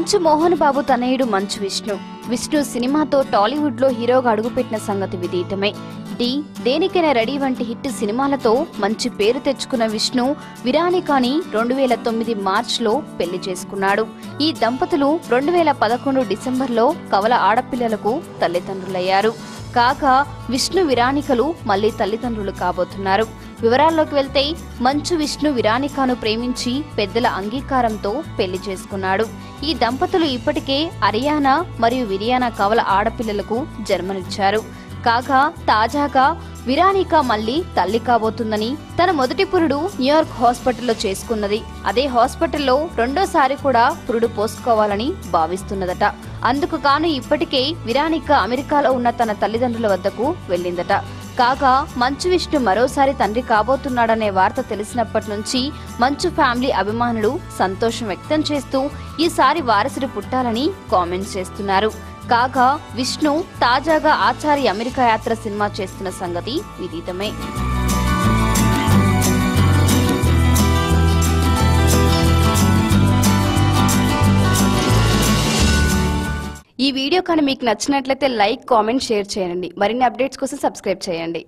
మంచు మోహన్ బాబు తనయుడు మంచు విష్ణు సినిమాతో టాలీవుడ్ లో హీరోగా అడుగుపెట్టిన సంగతి విదితమే. దేనికైనా రెడీ వంటి హిట్ సినిమాలతో మంచి పేరు తెచ్చుకున్న విష్ణు విరానికాని 2009 మార్చిలో పెళ్లి చేసుకున్నాడు. ఈ దంపతులు 2011 డిసెంబర్లో కవల ఆడపిల్లలకు తల్లిదండ్రులయ్యారు. కాగా విష్ణు విరానికలు మళ్లీ తల్లిదండ్రులు కాబోతున్నారు. వివరాల్లోకి వెళ్తే మంచు విష్ణు విరానికాను ప్రేమించి పెద్దల అంగీకారంతో పెళ్లి చేసుకున్నాడు. ఈ దంపతులు ఇప్పటికే అరియానా మరియు విరియానా కవల ఆడపిల్లలకు జన్మనిచ్చారు. కాగా తాజాగా విరానిక మళ్లీ తల్లి కాబోతుందని, తన మొదటి పురుడు న్యూయార్క్ హాస్పిటల్లో చేసుకున్నది. అదే హాస్పిటల్లో రెండోసారి కూడా పురుడు పోసుకోవాలని భావిస్తున్నదట. అందుకు కాను ఇప్పటికే విరానిక అమెరికాలో ఉన్న తన తల్లిదండ్రుల వద్దకు వెళ్లిందట. కాగా మంచు విష్ణు మరోసారి తండ్రి కాబోతున్నాడనే వార్త తెలిసినప్పటి నుంచి మంచు ఫ్యామిలీ అభిమానులు సంతోషం వ్యక్తం చేస్తూ ఈసారి వారసుడు పుట్టాలని కామెంట్స్ చేస్తున్నారు. కాగా విష్ణు తాజాగా ఆచార్య అమెరికా యాత్ర సినిమా చేస్తున్న సంగతి విదితమే. ఈ వీడియో కానీ మీకు నచ్చినట్లయితే లైక్, కామెంట్, షేర్ చేయండి. మరిన్ని అప్డేట్స్ కోసం సబ్స్క్రైబ్ చేయండి.